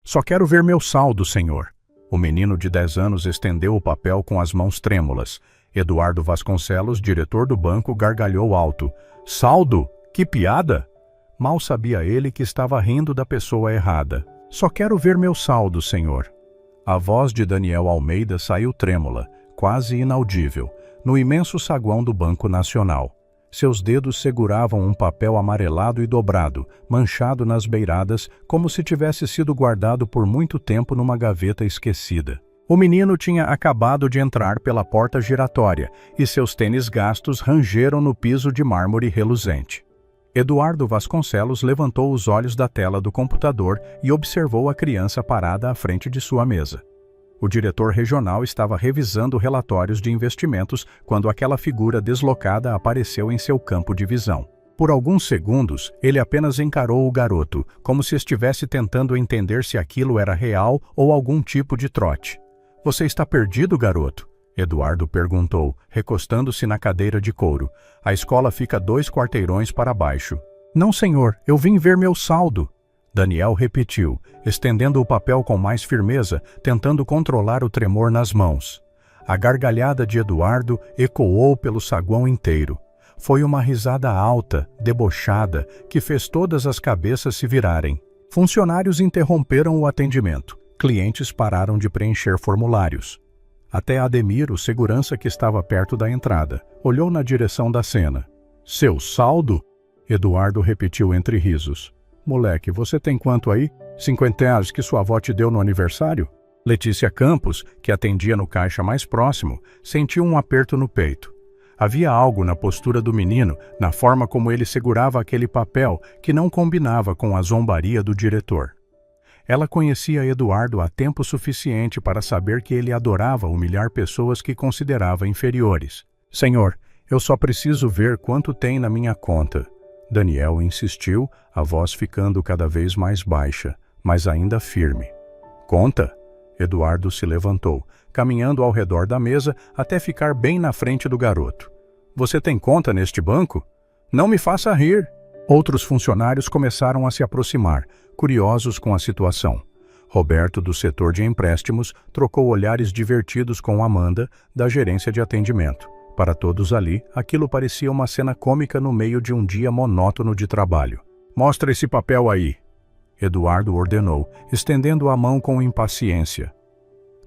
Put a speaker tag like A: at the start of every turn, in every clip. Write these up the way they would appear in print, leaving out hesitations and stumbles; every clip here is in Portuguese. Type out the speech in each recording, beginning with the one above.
A: Só quero ver meu saldo, senhor. O menino de 10 anos estendeu o papel com as mãos trêmulas. Eduardo Vasconcelos, diretor do banco, gargalhou alto. Saldo? Que piada! Mal sabia ele que estava rindo da pessoa errada. Só quero ver meu saldo, senhor. A voz de Daniel Almeida saiu trêmula, quase inaudível, no imenso saguão do Banco Nacional. Seus dedos seguravam um papel amarelado e dobrado, manchado nas beiradas, como se tivesse sido guardado por muito tempo numa gaveta esquecida. O menino tinha acabado de entrar pela porta giratória e seus tênis gastos rangeram no piso de mármore reluzente. Eduardo Vasconcelos levantou os olhos da tela do computador e observou a criança parada à frente de sua mesa. O diretor regional estava revisando relatórios de investimentos quando aquela figura deslocada apareceu em seu campo de visão. Por alguns segundos, ele apenas encarou o garoto, como se estivesse tentando entender se aquilo era real ou algum tipo de trote. — Você está perdido, garoto? Eduardo perguntou, recostando-se na cadeira de couro. A escola fica 2 quarteirões para baixo. — Não, senhor, eu vim ver meu saldo. Daniel repetiu, estendendo o papel com mais firmeza, tentando controlar o tremor nas mãos. A gargalhada de Eduardo ecoou pelo saguão inteiro. Foi uma risada alta, debochada, que fez todas as cabeças se virarem. Funcionários interromperam o atendimento. Clientes pararam de preencher formulários. Até Ademir, o segurança que estava perto da entrada, olhou na direção da cena. — Seu saldo? Eduardo repetiu entre risos. — Moleque, você tem quanto aí? 50 reais que sua avó te deu no aniversário? Letícia Campos, que atendia no caixa mais próximo, sentiu um aperto no peito. Havia algo na postura do menino, na forma como ele segurava aquele papel, que não combinava com a zombaria do diretor. Ela conhecia Eduardo há tempo suficiente para saber que ele adorava humilhar pessoas que considerava inferiores. — Senhor, eu só preciso ver quanto tem na minha conta. Daniel insistiu, a voz ficando cada vez mais baixa, mas ainda firme. — Conta? Eduardo se levantou, caminhando ao redor da mesa até ficar bem na frente do garoto. — Você tem conta neste banco? Não me faça rir! Outros funcionários começaram a se aproximar, curiosos com a situação. Roberto, do setor de empréstimos, trocou olhares divertidos com Amanda, da gerência de atendimento. Para todos ali, aquilo parecia uma cena cômica no meio de um dia monótono de trabalho. — Mostra esse papel aí! Eduardo ordenou, estendendo a mão com impaciência.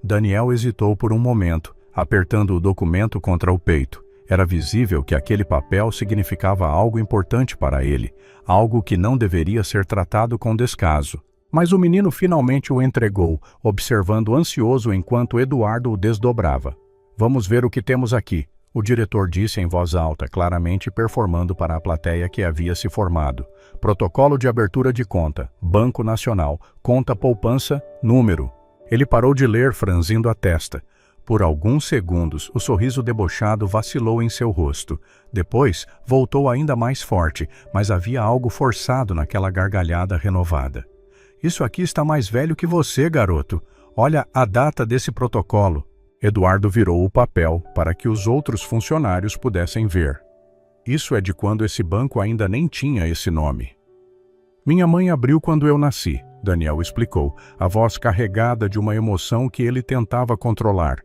A: Daniel hesitou por um momento, apertando o documento contra o peito. Era visível que aquele papel significava algo importante para ele, algo que não deveria ser tratado com descaso. Mas o menino finalmente o entregou, observando ansioso enquanto Eduardo o desdobrava. — Vamos ver o que temos aqui, o diretor disse em voz alta, claramente performando para a plateia que havia se formado. Protocolo de abertura de conta, Banco Nacional, conta poupança, número. Ele parou de ler, franzindo a testa. Por alguns segundos, o sorriso debochado vacilou em seu rosto. Depois, voltou ainda mais forte, mas havia algo forçado naquela gargalhada renovada. — Isso aqui está mais velho que você, garoto. Olha a data desse protocolo. Eduardo virou o papel para que os outros funcionários pudessem ver. — Isso é de quando esse banco ainda nem tinha esse nome. — Minha mãe abriu quando eu nasci, Daniel explicou, a voz carregada de uma emoção que ele tentava controlar.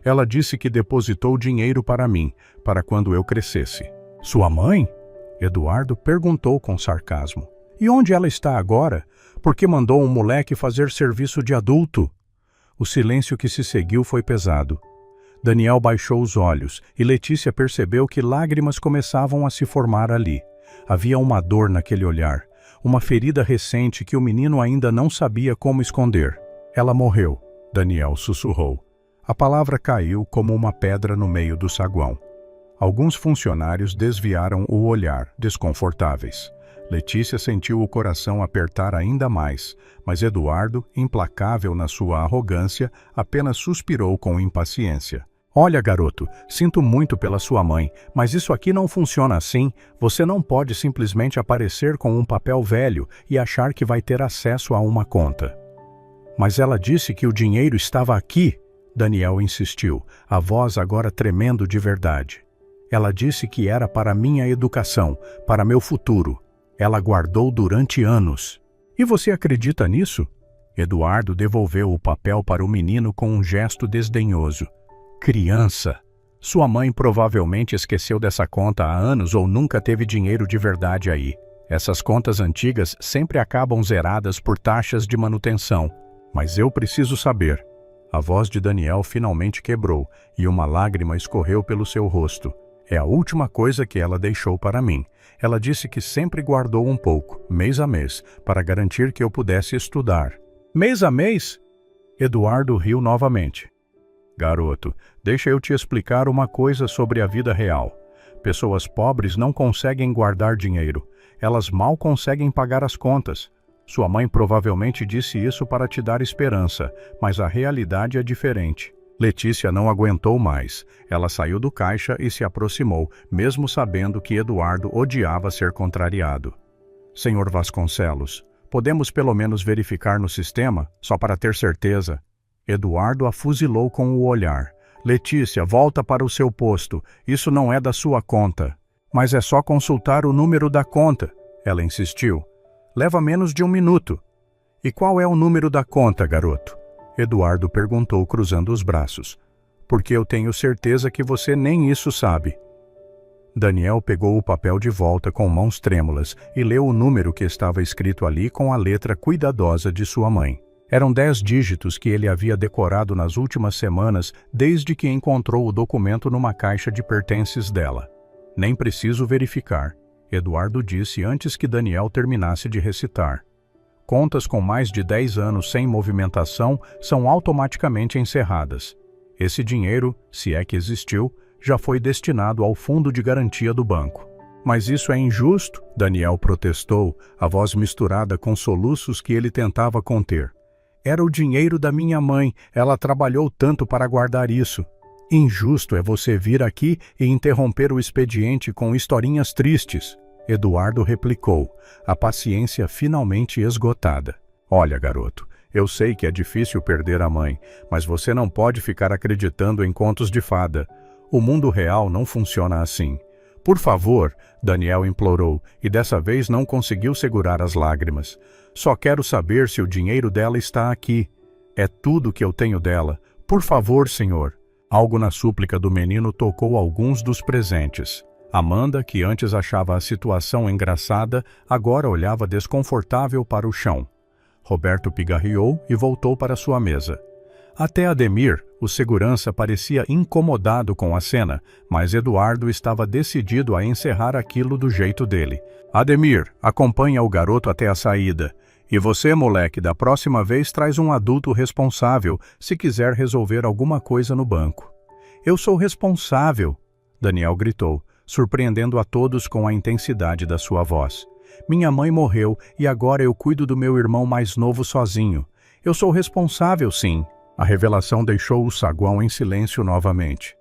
A: Ela disse que depositou dinheiro para mim, para quando eu crescesse. — Sua mãe? Eduardo perguntou com sarcasmo. — E onde ela está agora? Por que mandou um moleque fazer serviço de adulto? O silêncio que se seguiu foi pesado. Daniel baixou os olhos e Letícia percebeu que lágrimas começavam a se formar ali. Havia uma dor naquele olhar, uma ferida recente que o menino ainda não sabia como esconder. — Ela morreu, Daniel sussurrou. A palavra caiu como uma pedra no meio do saguão. Alguns funcionários desviaram o olhar, desconfortáveis. Letícia sentiu o coração apertar ainda mais, mas Eduardo, implacável na sua arrogância, apenas suspirou com impaciência. — Olha, garoto, sinto muito pela sua mãe, mas isso aqui não funciona assim. Você não pode simplesmente aparecer com um papel velho e achar que vai ter acesso a uma conta. — Mas ela disse que o dinheiro estava aqui, Daniel insistiu, a voz agora tremendo de verdade. Ela disse que era para minha educação, para meu futuro. Ela guardou durante anos. — E você acredita nisso? Eduardo devolveu o papel para o menino com um gesto desdenhoso. Criança! Sua mãe provavelmente esqueceu dessa conta há anos ou nunca teve dinheiro de verdade aí. Essas contas antigas sempre acabam zeradas por taxas de manutenção. Mas eu preciso saber. A voz de Daniel finalmente quebrou e uma lágrima escorreu pelo seu rosto. É a última coisa que ela deixou para mim. Ela disse que sempre guardou um pouco, mês a mês, para garantir que eu pudesse estudar. Mês a mês? Eduardo riu novamente. Garoto, deixa eu te explicar uma coisa sobre a vida real. Pessoas pobres não conseguem guardar dinheiro. Elas mal conseguem pagar as contas. Sua mãe provavelmente disse isso para te dar esperança, mas a realidade é diferente. Letícia não aguentou mais. Ela saiu do caixa e se aproximou, mesmo sabendo que Eduardo odiava ser contrariado. Senhor Vasconcelos, podemos pelo menos verificar no sistema, só para ter certeza? Eduardo a fuzilou com o olhar. Letícia, volta para o seu posto. Isso não é da sua conta. Mas é só consultar o número da conta. Ela insistiu. Leva menos de 1 minuto. E qual é o número da conta, garoto? Eduardo perguntou cruzando os braços. Porque eu tenho certeza que você nem isso sabe. Daniel pegou o papel de volta com mãos trêmulas e leu o número que estava escrito ali com a letra cuidadosa de sua mãe. Eram 10 dígitos que ele havia decorado nas últimas semanas desde que encontrou o documento numa caixa de pertences dela. Nem preciso verificar, Eduardo disse antes que Daniel terminasse de recitar. Contas com mais de 10 anos sem movimentação são automaticamente encerradas. Esse dinheiro, se é que existiu, já foi destinado ao fundo de garantia do banco. Mas isso é injusto, Daniel protestou, a voz misturada com soluços que ele tentava conter. Era o dinheiro da minha mãe, ela trabalhou tanto para guardar isso. Injusto é você vir aqui e interromper o expediente com historinhas tristes, Eduardo replicou, a paciência finalmente esgotada. Olha, garoto, eu sei que é difícil perder a mãe, mas você não pode ficar acreditando em contos de fada. O mundo real não funciona assim. Por favor, Daniel implorou, e dessa vez não conseguiu segurar as lágrimas. Só quero saber se o dinheiro dela está aqui. É tudo que eu tenho dela. Por favor, senhor. Algo na súplica do menino tocou alguns dos presentes. Amanda, que antes achava a situação engraçada, agora olhava desconfortável para o chão. Roberto pigarreou e voltou para sua mesa. Até Ademir, o segurança, parecia incomodado com a cena, mas Eduardo estava decidido a encerrar aquilo do jeito dele. Ademir, acompanha o garoto até a saída. E você, moleque, da próxima vez traz um adulto responsável se quiser resolver alguma coisa no banco. Eu sou responsável, Daniel gritou, surpreendendo a todos com a intensidade da sua voz. Minha mãe morreu e agora eu cuido do meu irmão mais novo sozinho. Eu sou responsável, sim. A revelação deixou o saguão em silêncio novamente.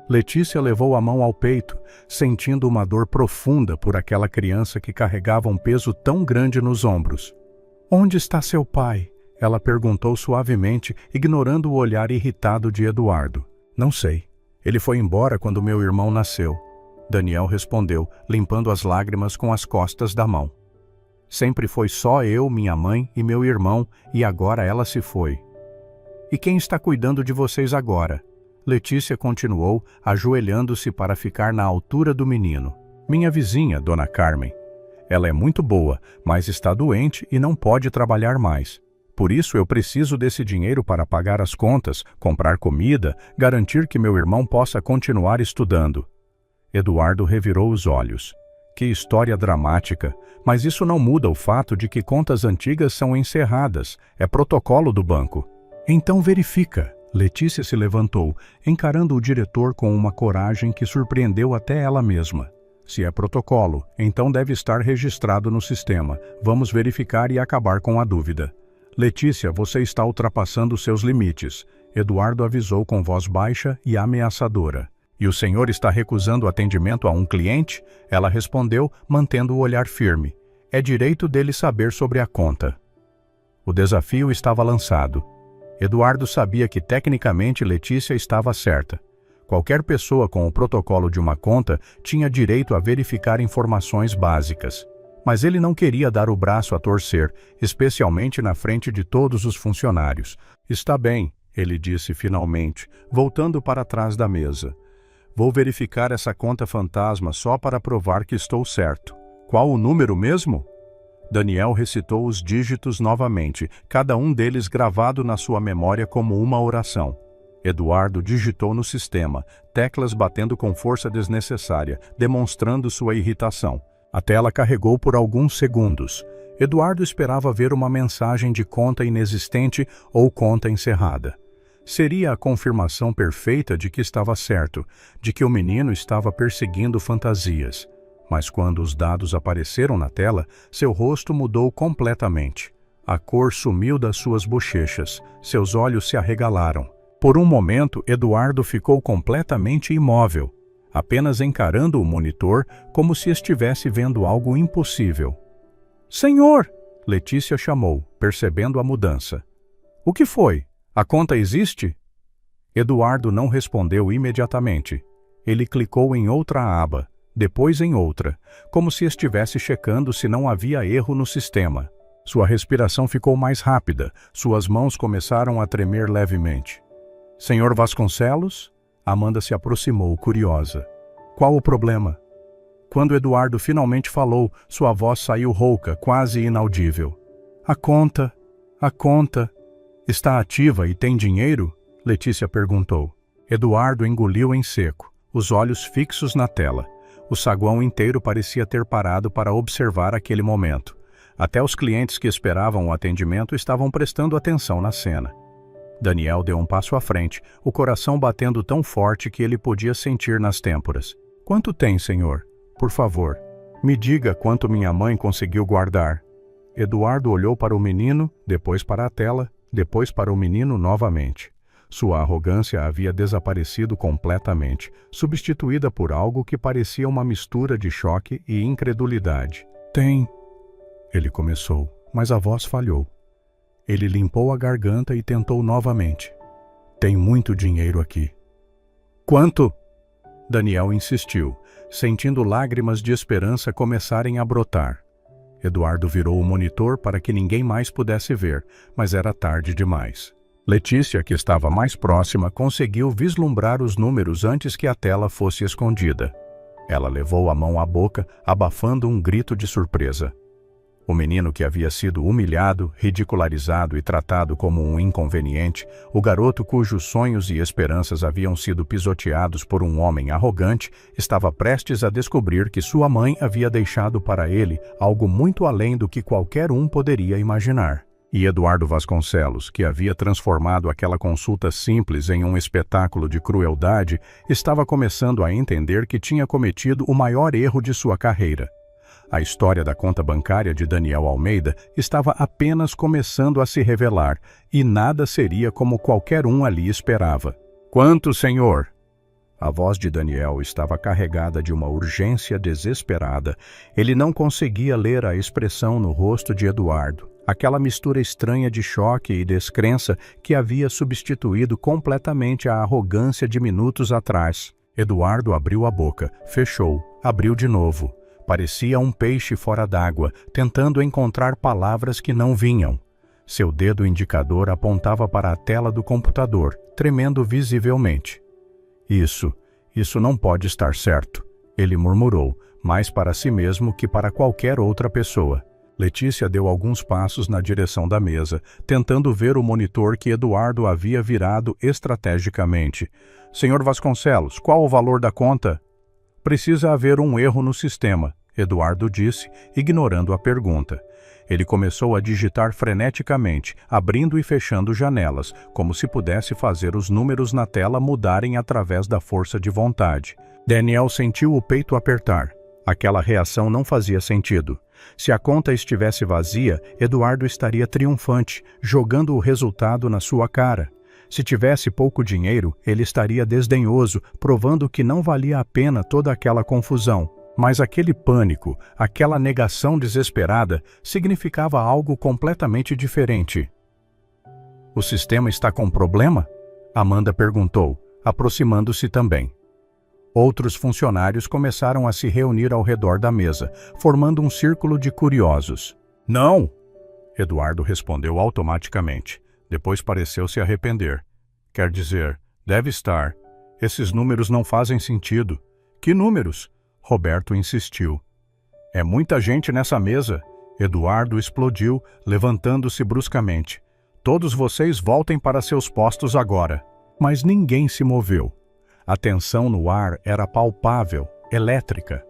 A: Letícia levou a mão ao peito, sentindo uma dor profunda por aquela criança que carregava um peso tão grande nos ombros. Onde está seu pai? Ela perguntou suavemente, ignorando o olhar irritado de Eduardo. Não sei. Ele foi embora quando meu irmão nasceu. Daniel respondeu, limpando as lágrimas com as costas da mão. Sempre foi só eu, minha mãe e meu irmão, e agora ela se foi. E quem está cuidando de vocês agora? Letícia continuou, ajoelhando-se para ficar na altura do menino. Minha vizinha, Dona Carmen. Ela é muito boa, mas está doente e não pode trabalhar mais. Por isso eu preciso desse dinheiro para pagar as contas, comprar comida, garantir que meu irmão possa continuar estudando. Eduardo revirou os olhos. Que história dramática, mas isso não muda o fato de que contas antigas são encerradas, é protocolo do banco. Então verifica. Letícia se levantou, encarando o diretor com uma coragem que surpreendeu até ela mesma. Se é protocolo, então deve estar registrado no sistema. Vamos verificar e acabar com a dúvida. Letícia, você está ultrapassando seus limites. Eduardo avisou com voz baixa e ameaçadora. E o senhor está recusando atendimento a um cliente? Ela respondeu, mantendo o olhar firme. É direito dele saber sobre a conta. O desafio estava lançado. Eduardo sabia que tecnicamente Letícia estava certa. Qualquer pessoa com o protocolo de uma conta tinha direito a verificar informações básicas. Mas ele não queria dar o braço a torcer, especialmente na frente de todos os funcionários. Está bem, ele disse finalmente, voltando para trás da mesa. Vou verificar essa conta fantasma só para provar que estou certo. Qual o número mesmo? Daniel recitou os dígitos novamente, cada um deles gravado na sua memória como uma oração. Eduardo digitou no sistema, teclas batendo com força desnecessária, demonstrando sua irritação. A tela carregou por alguns segundos. Eduardo esperava ver uma mensagem de conta inexistente ou conta encerrada. Seria a confirmação perfeita de que estava certo, de que o menino estava perseguindo fantasias. Mas quando os dados apareceram na tela, seu rosto mudou completamente. A cor sumiu das suas bochechas, seus olhos se arregalaram. Por um momento, Eduardo ficou completamente imóvel, apenas encarando o monitor como se estivesse vendo algo impossível. "Senhor!" Letícia chamou, percebendo a mudança. "O que foi? A conta existe?" Eduardo não respondeu imediatamente. Ele clicou em outra aba, depois em outra, como se estivesse checando se não havia erro no sistema. Sua respiração ficou mais rápida, suas mãos começaram a tremer levemente. "Senhor Vasconcelos?" Amanda se aproximou, curiosa. "Qual o problema?" Quando Eduardo finalmente falou, sua voz saiu rouca, quase inaudível. A conta... Está ativa e tem dinheiro?" Letícia perguntou. Eduardo engoliu em seco, os olhos fixos na tela. O saguão inteiro parecia ter parado para observar aquele momento. Até os clientes que esperavam o atendimento estavam prestando atenção na cena. Daniel deu um passo à frente, o coração batendo tão forte que ele podia sentir nas têmporas. "Quanto tem, senhor? Por favor, me diga quanto minha mãe conseguiu guardar." Eduardo olhou para o menino, depois para a tela, depois para o menino novamente. Sua arrogância havia desaparecido completamente, substituída por algo que parecia uma mistura de choque e incredulidade. "Tem..." ele começou, mas a voz falhou. Ele limpou a garganta e tentou novamente. "Tem muito dinheiro aqui." "Quanto?" Daniel insistiu, sentindo lágrimas de esperança começarem a brotar. Eduardo virou o monitor para que ninguém mais pudesse ver, mas era tarde demais. Letícia, que estava mais próxima, conseguiu vislumbrar os números antes que a tela fosse escondida. Ela levou a mão à boca, abafando um grito de surpresa. O menino que havia sido humilhado, ridicularizado e tratado como um inconveniente, o garoto cujos sonhos e esperanças haviam sido pisoteados por um homem arrogante, estava prestes a descobrir que sua mãe havia deixado para ele algo muito além do que qualquer um poderia imaginar. E Eduardo Vasconcelos, que havia transformado aquela consulta simples em um espetáculo de crueldade, estava começando a entender que tinha cometido o maior erro de sua carreira. A história da conta bancária de Daniel Almeida estava apenas começando a se revelar, e nada seria como qualquer um ali esperava. "Quanto, senhor?" A voz de Daniel estava carregada de uma urgência desesperada. Ele não conseguia ler a expressão no rosto de Eduardo, aquela mistura estranha de choque e descrença que havia substituído completamente a arrogância de minutos atrás. Eduardo abriu a boca, fechou, abriu de novo. Parecia um peixe fora d'água, tentando encontrar palavras que não vinham. Seu dedo indicador apontava para a tela do computador, tremendo visivelmente. Isso não pode estar certo, ele murmurou, mais para si mesmo que para qualquer outra pessoa. Letícia deu alguns passos na direção da mesa, tentando ver o monitor que Eduardo havia virado estrategicamente. "Senhor Vasconcelos, qual o valor da conta?" "Precisa haver um erro no sistema", Eduardo disse, ignorando a pergunta. Ele começou a digitar freneticamente, abrindo e fechando janelas, como se pudesse fazer os números na tela mudarem através da força de vontade. Daniel sentiu o peito apertar. Aquela reação não fazia sentido. Se a conta estivesse vazia, Eduardo estaria triunfante, jogando o resultado na sua cara. Se tivesse pouco dinheiro, ele estaria desdenhoso, provando que não valia a pena toda aquela confusão. Mas aquele pânico, aquela negação desesperada, significava algo completamente diferente. "O sistema está com problema?" Amanda perguntou, aproximando-se também. Outros funcionários começaram a se reunir ao redor da mesa, formando um círculo de curiosos. Não! Eduardo respondeu automaticamente. Depois pareceu se arrepender. Quer dizer, deve estar. Esses números não fazem sentido. Que números? Roberto insistiu. É muita gente nessa mesa. Eduardo explodiu, levantando-se bruscamente. Todos vocês voltem para seus postos agora. Mas ninguém se moveu. A tensão no ar era palpável, elétrica.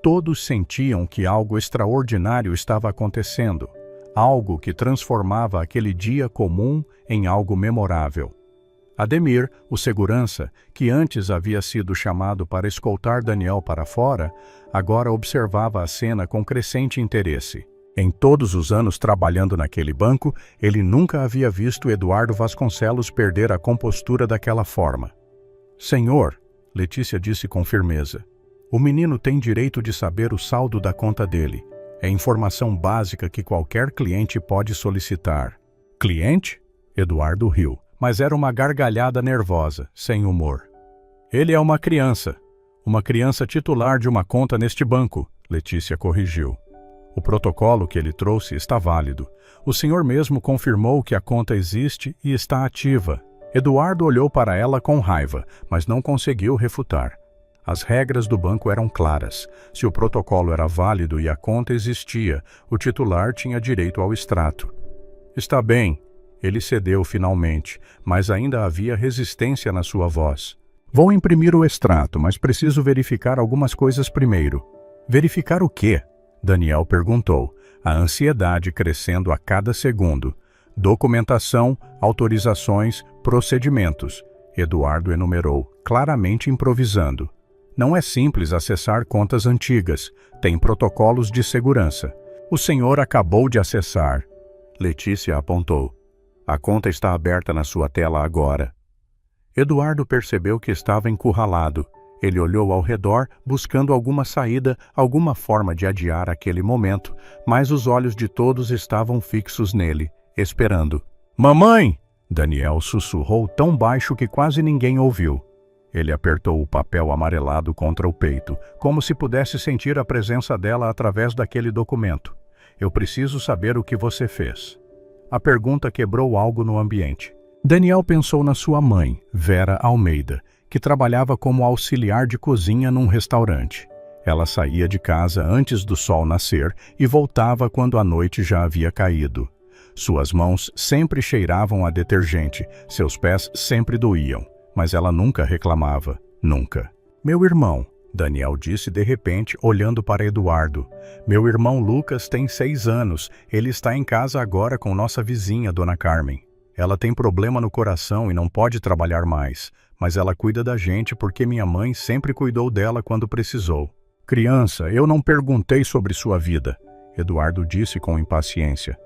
A: Todos sentiam que algo extraordinário estava acontecendo. Algo que transformava aquele dia comum em algo memorável. Ademir, o segurança, que antes havia sido chamado para escoltar Daniel para fora, agora observava a cena com crescente interesse. Em todos os anos trabalhando naquele banco, ele nunca havia visto Eduardo Vasconcelos perder a compostura daquela forma. Senhor, Letícia disse com firmeza, o menino tem direito de saber o saldo da conta dele. É informação básica que qualquer cliente pode solicitar. Cliente? Eduardo riu, mas era uma gargalhada nervosa, sem humor. Ele é uma criança titular de uma conta neste banco, Letícia corrigiu. O protocolo que ele trouxe está válido. O senhor mesmo confirmou que a conta existe e está ativa. Eduardo olhou para ela com raiva, mas não conseguiu refutar. As regras do banco eram claras. Se o protocolo era válido e a conta existia, o titular tinha direito ao extrato. Está bem, ele cedeu finalmente, mas ainda havia resistência na sua voz. Vou imprimir o extrato, mas preciso verificar algumas coisas primeiro. Verificar o quê? Daniel perguntou, a ansiedade crescendo a cada segundo. Documentação, autorizações, procedimentos. Eduardo enumerou, claramente improvisando. Não é simples acessar contas antigas. Tem protocolos de segurança. O senhor acabou de acessar. Letícia apontou. A conta está aberta na sua tela agora. Eduardo percebeu que estava encurralado. Ele olhou ao redor, buscando alguma saída, alguma forma de adiar aquele momento, mas os olhos de todos estavam fixos nele, esperando. Mamãe! Daniel sussurrou tão baixo que quase ninguém ouviu. Ele apertou o papel amarelado contra o peito, como se pudesse sentir a presença dela através daquele documento. Eu preciso saber o que você fez. A pergunta quebrou algo no ambiente. Daniel pensou na sua mãe, Vera Almeida, que trabalhava como auxiliar de cozinha num restaurante. Ela saía de casa antes do sol nascer e voltava quando a noite já havia caído. Suas mãos sempre cheiravam a detergente, seus pés sempre doíam, mas ela nunca reclamava, nunca. Meu irmão, Daniel disse de repente, olhando para Eduardo. Meu irmão Lucas tem 6 anos, ele está em casa agora com nossa vizinha, Dona Carmen. Ela tem problema no coração e não pode trabalhar mais, mas ela cuida da gente porque minha mãe sempre cuidou dela quando precisou. Criança, eu não perguntei sobre sua vida, Eduardo disse com impaciência.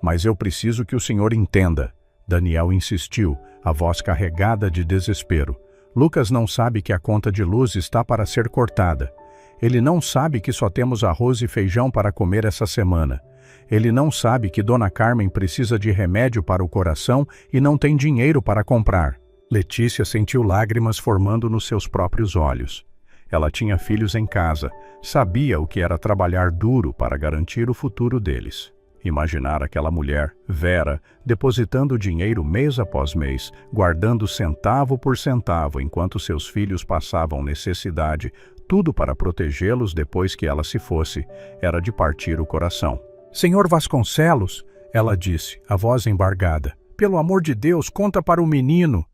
A: Mas eu preciso que o senhor entenda. Daniel insistiu, a voz carregada de desespero. Lucas não sabe que a conta de luz está para ser cortada. Ele não sabe que só temos arroz e feijão para comer essa semana. Ele não sabe que Dona Carmen precisa de remédio para o coração e não tem dinheiro para comprar. Letícia sentiu lágrimas formando nos seus próprios olhos. Ela tinha filhos em casa, sabia o que era trabalhar duro para garantir o futuro deles. Imaginar aquela mulher, Vera, depositando dinheiro mês após mês, guardando centavo por centavo enquanto seus filhos passavam necessidade, tudo para protegê-los depois que ela se fosse, era de partir o coração. Senhor Vasconcelos, ela disse, a voz embargada, pelo amor de Deus, conta para o menino.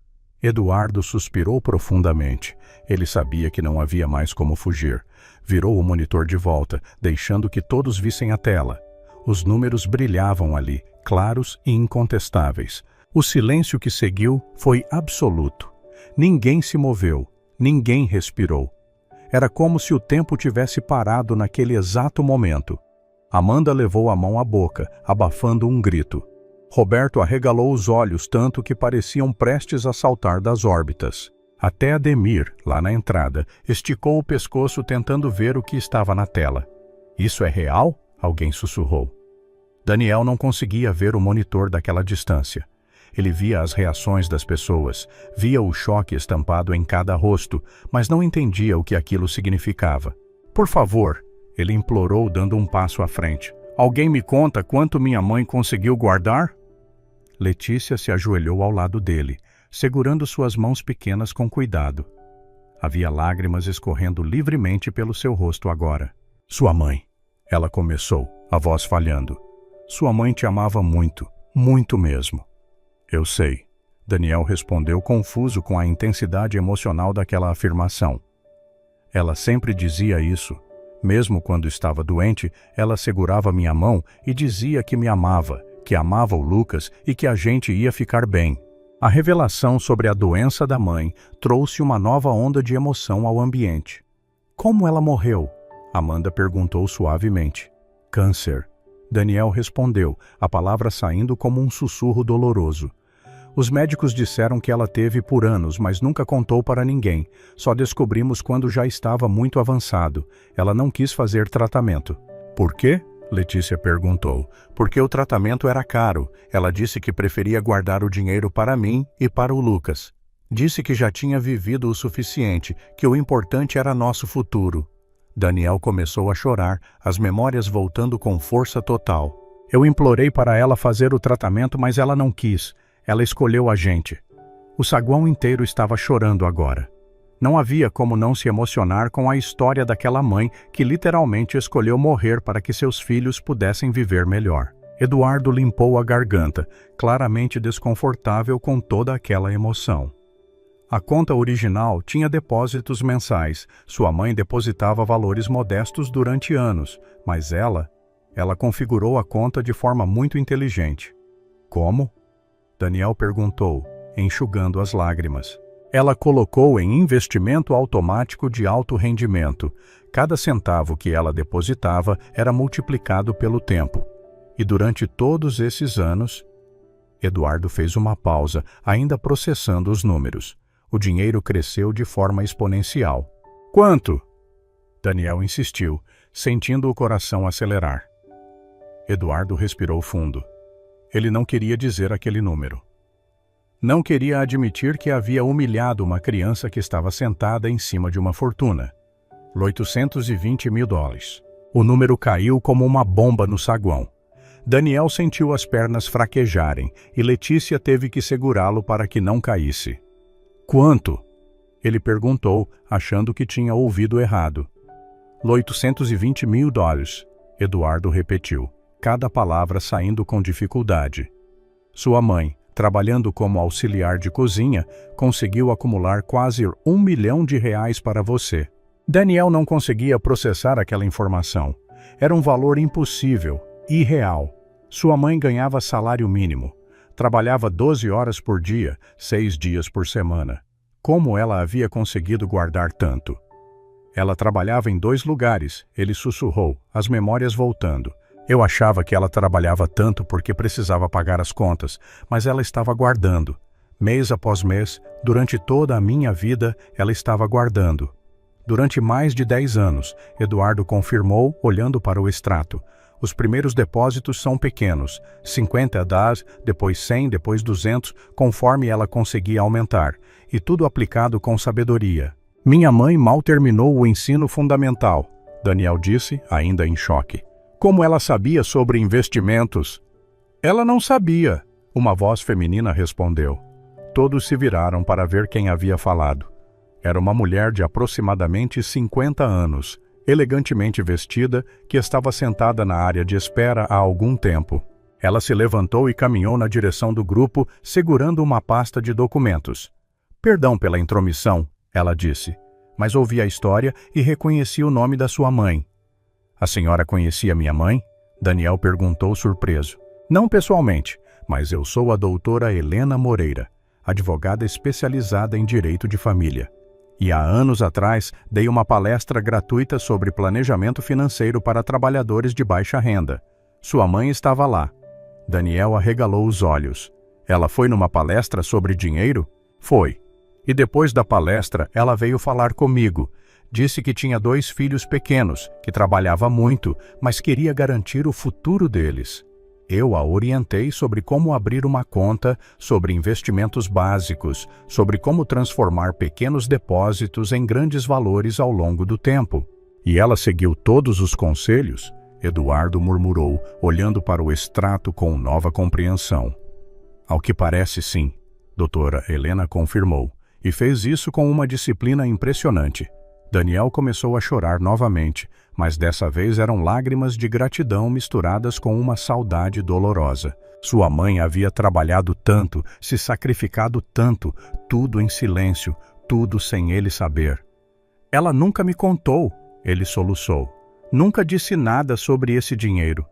A: Eduardo suspirou profundamente. Ele sabia que não havia mais como fugir. Virou o monitor de volta, deixando que todos vissem a tela. Os números brilhavam ali, claros e incontestáveis. O silêncio que seguiu foi absoluto. Ninguém se moveu, ninguém respirou. Era como se o tempo tivesse parado naquele exato momento. Amanda levou a mão à boca, abafando um grito. Roberto arregalou os olhos tanto que pareciam prestes a saltar das órbitas. Até Ademir, lá na entrada, esticou o pescoço tentando ver o que estava na tela. Isso é real? Alguém sussurrou. Daniel não conseguia ver o monitor daquela distância. Ele via as reações das pessoas, via o choque estampado em cada rosto, mas não entendia o que aquilo significava. Por favor, ele implorou dando um passo à frente. Alguém me conta quanto minha mãe conseguiu guardar? Letícia se ajoelhou ao lado dele, segurando suas mãos pequenas com cuidado. Havia lágrimas escorrendo livremente pelo seu rosto agora. Sua mãe, ela começou, a voz falhando. Sua mãe te amava muito, muito mesmo. Eu sei, Daniel respondeu confuso com a intensidade emocional daquela afirmação. Ela sempre dizia isso. Mesmo quando estava doente, ela segurava minha mão e dizia que me amava, que amava o Lucas e que a gente ia ficar bem. A revelação sobre a doença da mãe trouxe uma nova onda de emoção ao ambiente. Como ela morreu? Amanda perguntou suavemente. Câncer. Daniel respondeu, a palavra saindo como um sussurro doloroso. Os médicos disseram que ela teve por anos, mas nunca contou para ninguém. Só descobrimos quando já estava muito avançado. Ela não quis fazer tratamento. Por quê? Letícia perguntou. Porque o tratamento era caro. Ela disse que preferia guardar o dinheiro para mim e para o Lucas. Disse que já tinha vivido o suficiente, que o importante era nosso futuro. Daniel começou a chorar, as memórias voltando com força total. Eu implorei para ela fazer o tratamento, mas ela não quis. Ela escolheu a gente. O saguão inteiro estava chorando agora. Não havia como não se emocionar com a história daquela mãe que literalmente escolheu morrer para que seus filhos pudessem viver melhor. Eduardo limpou a garganta, claramente desconfortável com toda aquela emoção. A conta original tinha depósitos mensais. Sua mãe depositava valores modestos durante anos, mas ela configurou a conta de forma muito inteligente. Como? Daniel perguntou, enxugando as lágrimas. Ela colocou em investimento automático de alto rendimento. Cada centavo que ela depositava era multiplicado pelo tempo. E durante todos esses anos... Eduardo fez uma pausa, ainda processando os números. O dinheiro cresceu de forma exponencial. Quanto? Daniel insistiu, sentindo o coração acelerar. Eduardo respirou fundo. Ele não queria dizer aquele número. Não queria admitir que havia humilhado uma criança que estava sentada em cima de uma fortuna. $820 mil. O número caiu como uma bomba no saguão. Daniel sentiu as pernas fraquejarem e Letícia teve que segurá-lo para que não caísse. Quanto? Ele perguntou, achando que tinha ouvido errado. $820 mil. Eduardo repetiu, cada palavra saindo com dificuldade. Sua mãe, trabalhando como auxiliar de cozinha, conseguiu acumular quase R$1 milhão para você. Daniel não conseguia processar aquela informação. Era um valor impossível, irreal. Sua mãe ganhava salário mínimo. Trabalhava 12 horas por dia, 6 dias por semana. Como ela havia conseguido guardar tanto? Ela trabalhava em 2 lugares, ele sussurrou, as memórias voltando. Eu achava que ela trabalhava tanto porque precisava pagar as contas, mas ela estava guardando. Mês após mês, durante toda a minha vida, ela estava guardando. Durante mais de 10 anos, Eduardo confirmou, olhando para o extrato. Os primeiros depósitos são pequenos, $50, depois 100, depois 200, conforme ela conseguia aumentar, e tudo aplicado com sabedoria. Minha mãe mal terminou o ensino fundamental, Daniel disse, ainda em choque. Como ela sabia sobre investimentos? Ela não sabia, uma voz feminina respondeu. Todos se viraram para ver quem havia falado. Era uma mulher de aproximadamente 50 anos, elegantemente vestida, que estava sentada na área de espera há algum tempo. Ela se levantou e caminhou na direção do grupo, segurando uma pasta de documentos. Perdão pela intromissão, ela disse, mas ouvi a história e reconheci o nome da sua mãe. A senhora conhecia minha mãe? Daniel perguntou surpreso. Não pessoalmente, mas eu sou a doutora Helena Moreira, advogada especializada em direito de família. E há anos atrás dei uma palestra gratuita sobre planejamento financeiro para trabalhadores de baixa renda. Sua mãe estava lá. Daniel arregalou os olhos. Ela foi numa palestra sobre dinheiro? Foi. E depois da palestra, ela veio falar comigo. Disse que tinha 2 filhos pequenos, que trabalhava muito, mas queria garantir o futuro deles. Eu a orientei sobre como abrir uma conta, sobre investimentos básicos, sobre como transformar pequenos depósitos em grandes valores ao longo do tempo. E ela seguiu todos os conselhos? Eduardo murmurou, olhando para o extrato com nova compreensão. Ao que parece, sim, doutora Helena confirmou, e fez isso com uma disciplina impressionante. Daniel começou a chorar novamente, mas dessa vez eram lágrimas de gratidão misturadas com uma saudade dolorosa. Sua mãe havia trabalhado tanto, se sacrificado tanto, tudo em silêncio, tudo sem ele saber. Ela nunca me contou, ele soluçou. Nunca disse nada sobre esse dinheiro.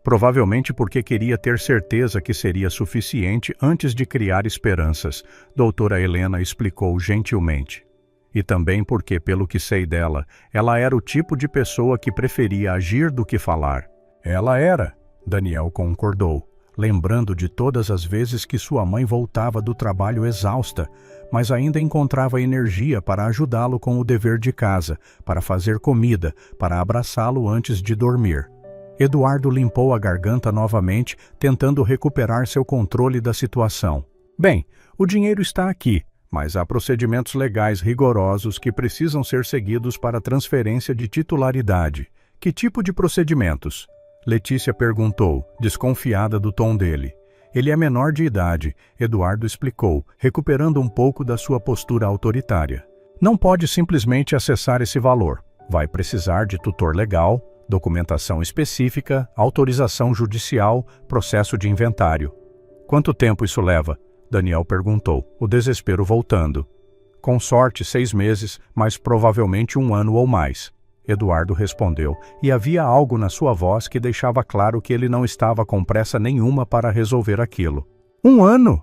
A: Provavelmente porque queria ter certeza que seria suficiente antes de criar esperanças, doutora Helena explicou gentilmente. E também porque, pelo que sei dela, ela era o tipo de pessoa que preferia agir do que falar. Ela era, Daniel concordou, lembrando de todas as vezes que sua mãe voltava do trabalho exausta, mas ainda encontrava energia para ajudá-lo com o dever de casa, para fazer comida, para abraçá-lo antes de dormir. Eduardo limpou a garganta novamente, tentando recuperar seu controle da situação. Bem, o dinheiro está aqui, mas há procedimentos legais rigorosos que precisam ser seguidos para a transferência de titularidade. Que tipo de procedimentos? Letícia perguntou, desconfiada do tom dele. Ele é menor de idade, Eduardo explicou, recuperando um pouco da sua postura autoritária. Não pode simplesmente acessar esse valor. Vai precisar de tutor legal, documentação específica, autorização judicial, processo de inventário. Quanto tempo isso leva? Daniel perguntou, o desespero voltando. Com sorte, 6 meses, mas provavelmente 1 ano ou mais. Eduardo respondeu, e havia algo na sua voz que deixava claro que ele não estava com pressa nenhuma para resolver aquilo. 1 ano?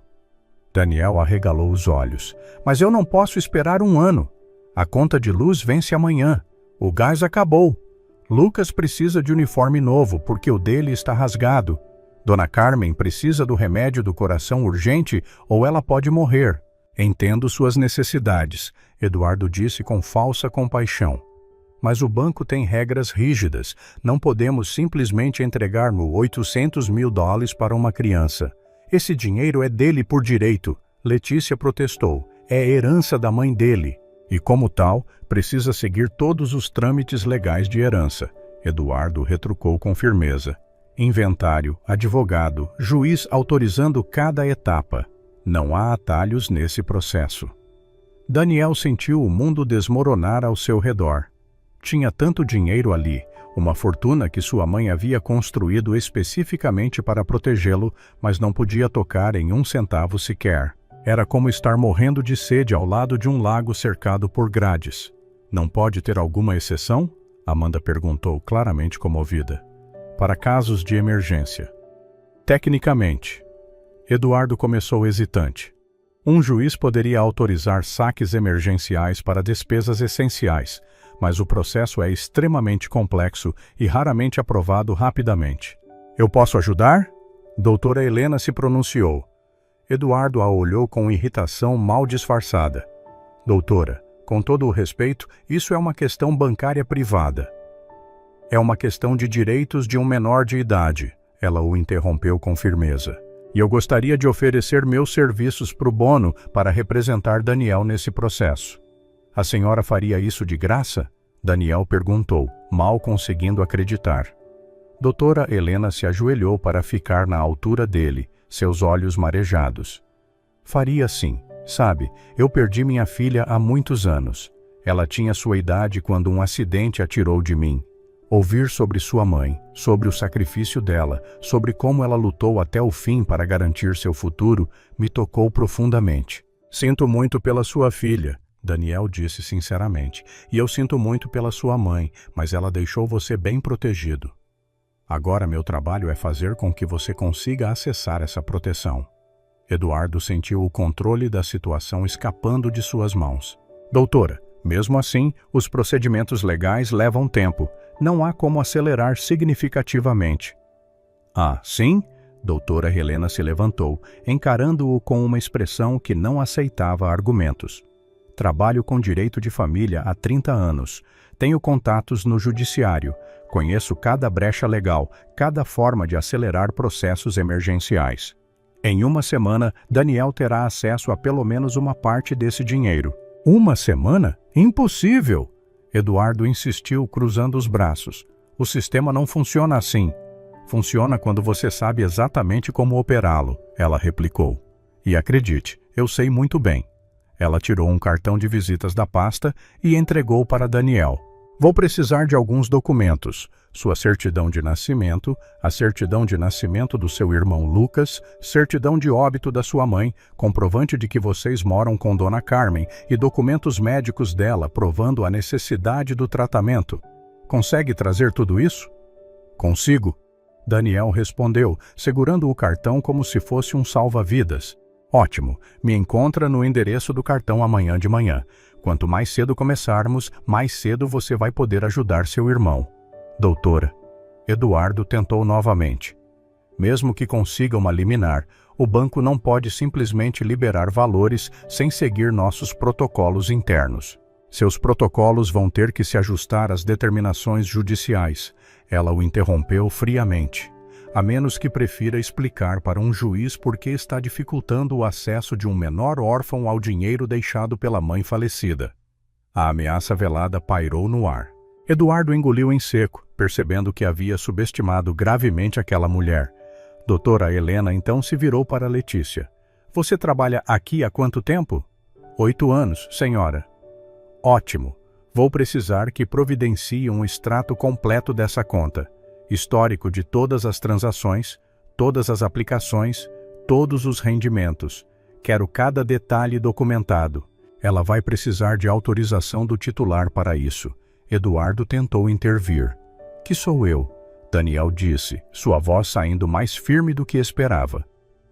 A: Daniel arregalou os olhos. Mas eu não posso esperar 1 ano. A conta de luz vence amanhã. O gás acabou. Lucas precisa de uniforme novo porque o dele está rasgado. Dona Carmen precisa do remédio do coração urgente ou ela pode morrer. Entendo suas necessidades, Eduardo disse com falsa compaixão. Mas o banco tem regras rígidas. Não podemos simplesmente entregar $800 mil para uma criança. Esse dinheiro é dele por direito. Letícia protestou. É herança da mãe dele. E como tal, precisa seguir todos os trâmites legais de herança. Eduardo retrucou com firmeza. Inventário, advogado, juiz autorizando cada etapa. Não há atalhos nesse processo. Daniel sentiu o mundo desmoronar ao seu redor. Tinha tanto dinheiro ali, uma fortuna que sua mãe havia construído especificamente para protegê-lo, mas não podia tocar em 1 centavo sequer. Era como estar morrendo de sede ao lado de um lago cercado por grades. Não pode ter alguma exceção? Amanda perguntou, claramente comovida. Para casos de emergência. Tecnicamente. Eduardo começou hesitante. Um juiz poderia autorizar saques emergenciais para despesas essenciais, mas o processo é extremamente complexo e raramente aprovado rapidamente. Eu posso ajudar? Doutora Helena se pronunciou. Eduardo a olhou com irritação mal disfarçada. Doutora, com todo o respeito, isso é uma questão bancária privada. É uma questão de direitos de um menor de idade, ela o interrompeu com firmeza. E eu gostaria de oferecer meus serviços pro bono para representar Daniel nesse processo. A senhora faria isso de graça? Daniel perguntou, mal conseguindo acreditar. Doutora Helena se ajoelhou para ficar na altura dele, seus olhos marejados. Faria sim. Sabe, eu perdi minha filha há muitos anos. Ela tinha sua idade quando um acidente a tirou de mim. Ouvir sobre sua mãe, sobre o sacrifício dela, sobre como ela lutou até o fim para garantir seu futuro, me tocou profundamente. Sinto muito pela sua filha, Daniel disse sinceramente, e eu sinto muito pela sua mãe, mas ela deixou você bem protegido. Agora meu trabalho é fazer com que você consiga acessar essa proteção. Eduardo sentiu o controle da situação escapando de suas mãos. Doutora, mesmo assim, os procedimentos legais levam tempo. Não há como acelerar significativamente. Ah, sim? Doutora Helena se levantou, encarando-o com uma expressão que não aceitava argumentos. Trabalho com direito de família há 30 anos. Tenho contatos no judiciário. Conheço cada brecha legal, cada forma de acelerar processos emergenciais. Em uma semana, Daniel terá acesso a pelo menos uma parte desse dinheiro. Uma semana? Impossível! Eduardo insistiu, cruzando os braços. O sistema não funciona assim. Funciona quando você sabe exatamente como operá-lo, ela replicou. E acredite, eu sei muito bem. Ela tirou um cartão de visitas da pasta e entregou para Daniel. Vou precisar de alguns documentos. Sua certidão de nascimento, a certidão de nascimento do seu irmão Lucas, certidão de óbito da sua mãe, comprovante de que vocês moram com Dona Carmen e documentos médicos dela provando a necessidade do tratamento. Consegue trazer tudo isso? Consigo. Daniel respondeu, segurando o cartão como se fosse um salva-vidas. Ótimo, me encontra no endereço do cartão amanhã de manhã. Quanto mais cedo começarmos, mais cedo você vai poder ajudar seu irmão. Doutora. Eduardo tentou novamente. Mesmo que consiga uma liminar, o banco não pode simplesmente liberar valores sem seguir nossos protocolos internos. Seus protocolos vão ter que se ajustar às determinações judiciais. Ela o interrompeu friamente. A menos que prefira explicar para um juiz por que está dificultando o acesso de um menor órfão ao dinheiro deixado pela mãe falecida. A ameaça velada pairou no ar. Eduardo engoliu em seco, percebendo que havia subestimado gravemente aquela mulher. Doutora Helena então se virou para Letícia. Você trabalha aqui há quanto tempo? 8 anos, senhora. Ótimo. Vou precisar que providencie um extrato completo dessa conta. Histórico de todas as transações, todas as aplicações, todos os rendimentos. Quero cada detalhe documentado. Ela vai precisar de autorização do titular para isso. Eduardo tentou intervir. Que sou eu? Daniel disse, sua voz saindo mais firme do que esperava.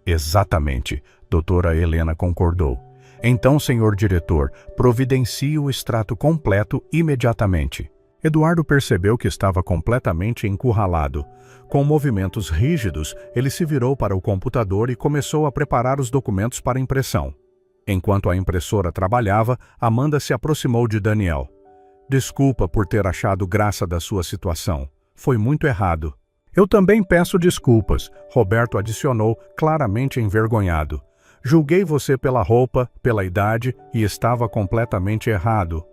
A: Exatamente, doutora Helena concordou. Então, senhor diretor, providencie o extrato completo imediatamente. Eduardo percebeu que estava completamente encurralado. Com movimentos rígidos, ele se virou para o computador e começou a preparar os documentos para impressão. Enquanto a impressora trabalhava, Amanda se aproximou de Daniel. Desculpa por ter achado graça da sua situação. Foi muito errado. Eu também peço desculpas, Roberto adicionou, claramente envergonhado. Julguei você pela roupa, pela idade e estava completamente errado.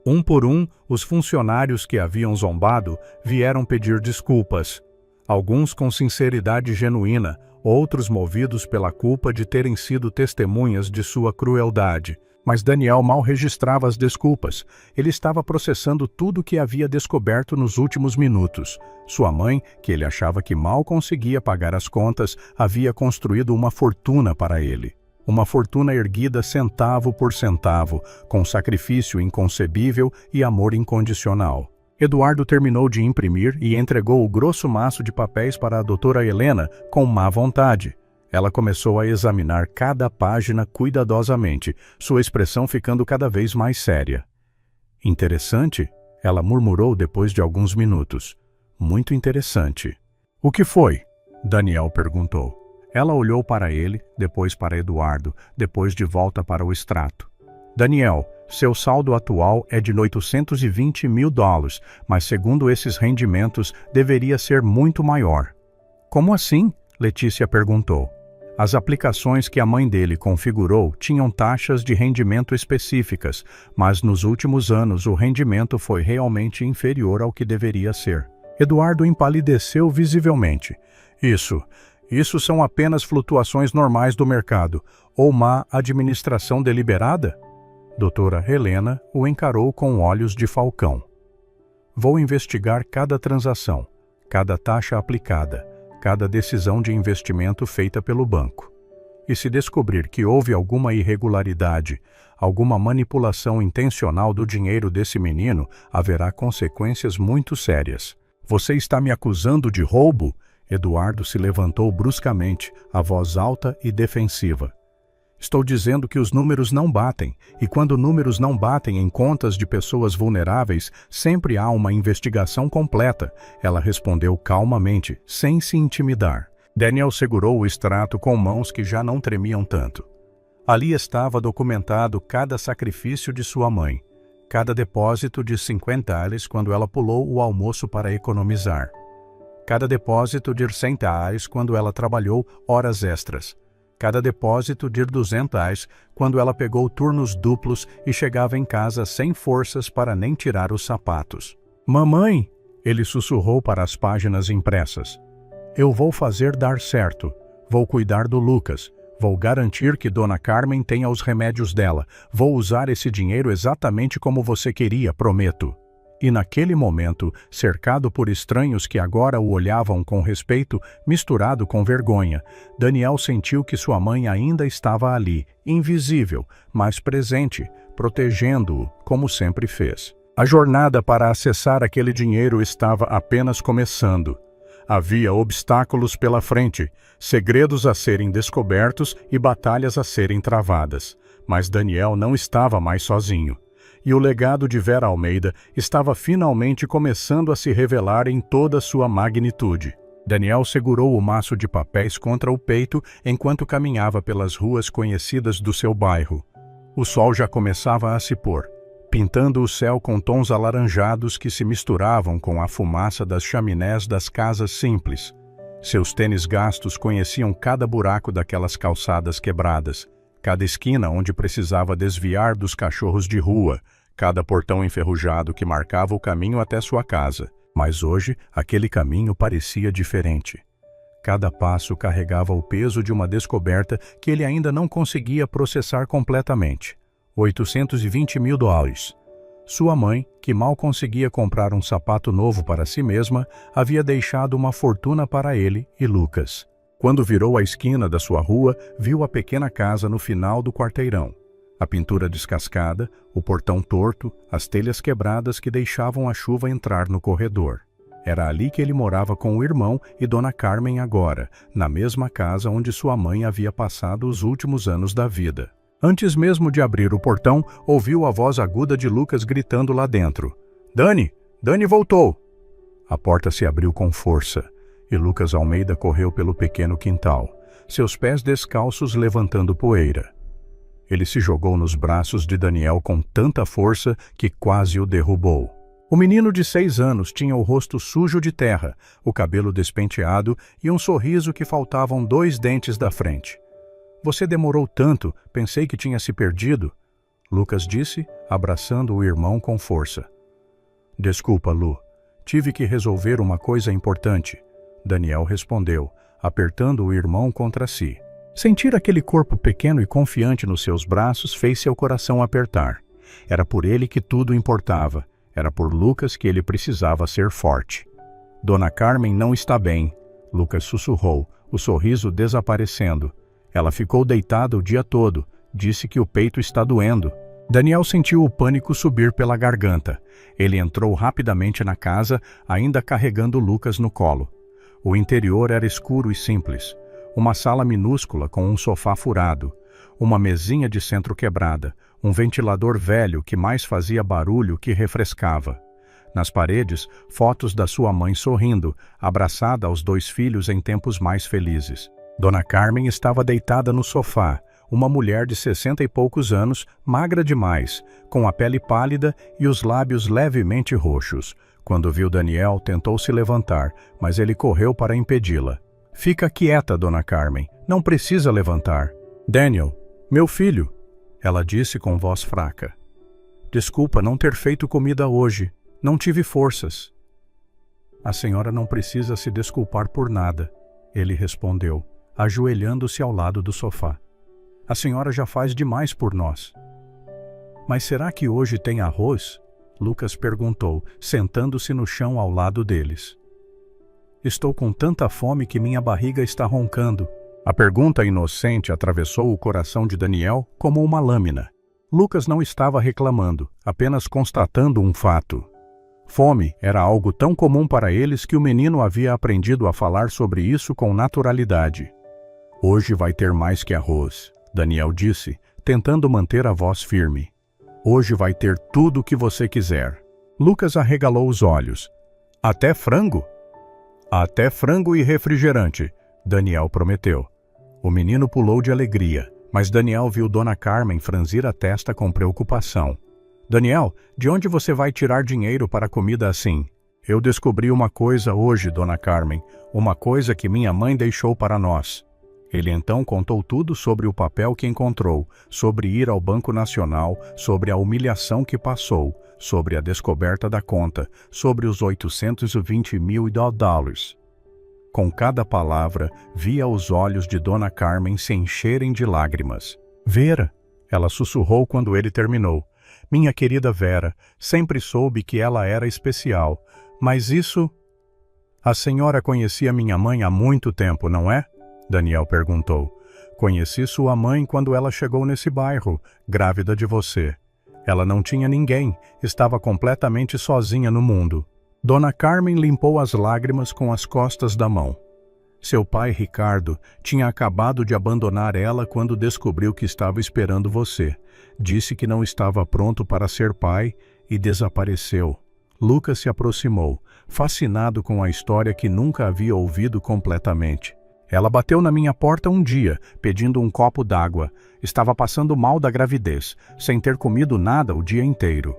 A: Um por um, os funcionários que haviam zombado vieram pedir desculpas. Alguns com sinceridade genuína, outros movidos pela culpa de terem sido testemunhas de sua crueldade. Mas Daniel mal registrava as desculpas. Ele estava processando tudo o que havia descoberto nos últimos minutos. Sua mãe, que ele achava que mal conseguia pagar as contas, havia construído uma fortuna para ele. Uma fortuna erguida centavo por centavo, com sacrifício inconcebível e amor incondicional. Eduardo terminou de imprimir e entregou o grosso maço de papéis para a doutora Helena com má vontade. Ela começou a examinar cada página cuidadosamente, sua expressão ficando cada vez mais séria. Interessante? Ela murmurou depois de alguns minutos. Muito interessante. O que foi? Daniel perguntou. Ela olhou para ele, depois para Eduardo, depois de volta para o extrato. Daniel, seu saldo atual é de $820 mil, mas segundo esses rendimentos, deveria ser muito maior. Como assim? Letícia perguntou. As aplicações que a mãe dele configurou tinham taxas de rendimento específicas, mas nos últimos anos o rendimento foi realmente inferior ao que deveria ser. Eduardo empalideceu visivelmente. Isso são apenas flutuações normais do mercado, ou má administração deliberada? Doutora Helena o encarou com olhos de falcão. Vou investigar cada transação, cada taxa aplicada, cada decisão de investimento feita pelo banco. E se descobrir que houve alguma irregularidade, alguma manipulação intencional do dinheiro desse menino, haverá consequências muito sérias. Você está me acusando de roubo? Eduardo se levantou bruscamente, a voz alta e defensiva. Estou dizendo que os números não batem, e quando números não batem em contas de pessoas vulneráveis, sempre há uma investigação completa, ela respondeu calmamente, sem se intimidar. Daniel segurou o extrato com mãos que já não tremiam tanto. Ali estava documentado cada sacrifício de sua mãe, cada depósito de 50 ales quando ela pulou o almoço para economizar, cada depósito de 100 ales quando ela trabalhou horas extras, cada depósito de 200 ales quando ela pegou turnos duplos e chegava em casa sem forças para nem tirar os sapatos. Mamãe, ele sussurrou para as páginas impressas. Eu vou fazer dar certo. Vou cuidar do Lucas. Vou garantir que Dona Carmen tenha os remédios dela. Vou usar esse dinheiro exatamente como você queria, prometo. E naquele momento, cercado por estranhos que agora o olhavam com respeito, misturado com vergonha, Daniel sentiu que sua mãe ainda estava ali, invisível, mas presente, protegendo-o, como sempre fez. A jornada para acessar aquele dinheiro estava apenas começando. Havia obstáculos pela frente, segredos a serem descobertos e batalhas a serem travadas. Mas Daniel não estava mais sozinho. E o legado de Vera Almeida estava finalmente começando a se revelar em toda sua magnitude. Daniel segurou o maço de papéis contra o peito enquanto caminhava pelas ruas conhecidas do seu bairro. O sol já começava a se pôr, pintando o céu com tons alaranjados que se misturavam com a fumaça das chaminés das casas simples. Seus tênis gastos conheciam cada buraco daquelas calçadas quebradas, cada esquina onde precisava desviar dos cachorros de rua, cada portão enferrujado que marcava o caminho até sua casa. Mas hoje, aquele caminho parecia diferente. Cada passo carregava o peso de uma descoberta que ele ainda não conseguia processar completamente. 820 mil dólares. Sua mãe, que mal conseguia comprar um sapato novo para si mesma, havia deixado uma fortuna para ele e Lucas. Quando virou a esquina da sua rua, viu a pequena casa no final do quarteirão. A pintura descascada, o portão torto, as telhas quebradas que deixavam a chuva entrar no corredor. Era ali que ele morava com o irmão e Dona Carmen agora, na mesma casa onde sua mãe havia passado os últimos anos da vida. Antes mesmo de abrir o portão, ouviu a voz aguda de Lucas gritando lá dentro. Dani! Dani voltou! A porta se abriu com força, e Lucas Almeida correu pelo pequeno quintal, seus pés descalços levantando poeira. Ele se jogou nos braços de Daniel com tanta força que quase o derrubou. O menino de 6 anos tinha o rosto sujo de terra, o cabelo despenteado e um sorriso que faltavam 2 dentes da frente. Você demorou tanto, pensei que tinha se perdido, Lucas disse, abraçando o irmão com força. Desculpa, Lu. Tive que resolver uma coisa importante, Daniel respondeu, apertando o irmão contra si. Sentir aquele corpo pequeno e confiante nos seus braços fez seu coração apertar. Era por ele que tudo importava. Era por Lucas que ele precisava ser forte. Dona Carmen não está bem, Lucas sussurrou, o sorriso desaparecendo. Ela ficou deitada o dia todo, disse que o peito está doendo. Daniel sentiu o pânico subir pela garganta. Ele entrou rapidamente na casa, ainda carregando Lucas no colo. O interior era escuro e simples. Uma sala minúscula com um sofá furado, uma mesinha de centro quebrada, um ventilador velho que mais fazia barulho que refrescava. Nas paredes, fotos da sua mãe sorrindo, abraçada aos 2 filhos em tempos mais felizes. Dona Carmen estava deitada no sofá, uma mulher de 60 e poucos anos, magra demais, com a pele pálida e os lábios levemente roxos. Quando viu Daniel, tentou se levantar, mas ele correu para impedi-la. Fica quieta, Dona Carmen, não precisa levantar. Daniel, meu filho, ela disse com voz fraca. Desculpa não ter feito comida hoje, não tive forças. A senhora não precisa se desculpar por nada, ele respondeu, ajoelhando-se ao lado do sofá. A senhora já faz demais por nós. Mas será que hoje tem arroz? Lucas perguntou, sentando-se no chão ao lado deles. Estou com tanta fome que minha barriga está roncando. A pergunta inocente atravessou o coração de Daniel como uma lâmina. Lucas não estava reclamando, apenas constatando um fato. Fome era algo tão comum para eles que o menino havia aprendido a falar sobre isso com naturalidade. Hoje vai ter mais que arroz, Daniel disse, tentando manter a voz firme. Hoje vai ter tudo o que você quiser. Lucas arregalou os olhos. Até frango? Até frango e refrigerante, Daniel prometeu. O menino pulou de alegria, Mas Daniel viu Dona Carmen franzir a testa com preocupação. Daniel, de onde você vai tirar dinheiro para comida assim? Eu descobri uma coisa hoje, Dona Carmen, uma coisa que minha mãe deixou para nós. Ele então contou tudo sobre o papel que encontrou, sobre ir ao Banco Nacional, sobre a humilhação que passou, sobre a descoberta da conta, sobre os 820 mil dólares. Com cada palavra, via os olhos de Dona Carmen se encherem de lágrimas. Vera, ela sussurrou quando ele terminou. Minha querida Vera, sempre soube que ela era especial, mas isso... A senhora conhecia minha mãe há muito tempo, não é? Daniel perguntou. Conheci sua mãe quando ela chegou nesse bairro, grávida de você. Ela não tinha ninguém, estava completamente sozinha no mundo. Dona Carmen limpou as lágrimas com as costas da mão. Seu pai, Ricardo, tinha acabado de abandonar ela quando descobriu que estava esperando você. Disse que não estava pronto para ser pai e desapareceu. Lucas se aproximou, fascinado com a história que nunca havia ouvido completamente. Ela bateu na minha porta um dia, pedindo um copo d'água. Estava passando mal da gravidez, sem ter comido nada o dia inteiro.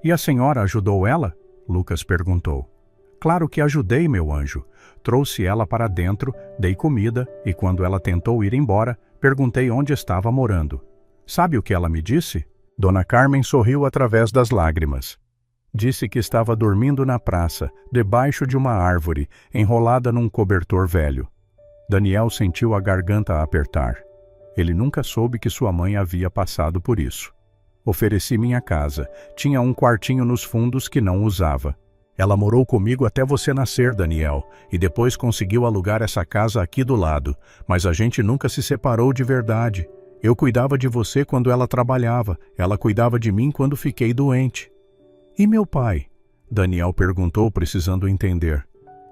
A: E a senhora ajudou ela? Lucas perguntou. Claro que ajudei, meu anjo. Trouxe ela para dentro, dei comida e quando ela tentou ir embora, perguntei onde estava morando. Sabe o que ela me disse? Dona Carmen sorriu através das lágrimas. Disse que estava dormindo na praça, debaixo de uma árvore, enrolada num cobertor velho. Daniel sentiu a garganta apertar. Ele nunca soube que sua mãe havia passado por isso. Ofereci minha casa. Tinha um quartinho nos fundos que não usava. Ela morou comigo até você nascer, Daniel, e depois conseguiu alugar essa casa aqui do lado, mas a gente nunca se separou de verdade. Eu cuidava de você quando ela trabalhava, ela cuidava de mim quando fiquei doente. E meu pai? Daniel perguntou, precisando entender.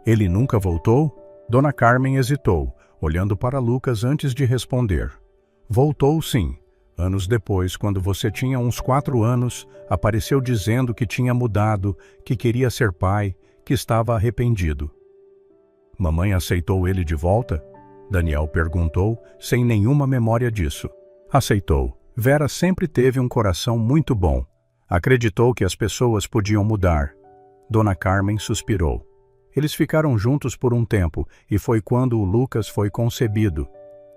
A: Ele nunca voltou? Dona Carmen hesitou, olhando para Lucas antes de responder. Voltou sim. Anos depois, quando você tinha uns 4 anos, apareceu dizendo que tinha mudado, que queria ser pai, que estava arrependido. Mamãe aceitou ele de volta? Daniel perguntou, sem nenhuma memória disso. Aceitou. Vera sempre teve um coração muito bom. Acreditou que as pessoas podiam mudar. Dona Carmen suspirou. Eles ficaram juntos por um tempo, e foi quando o Lucas foi concebido.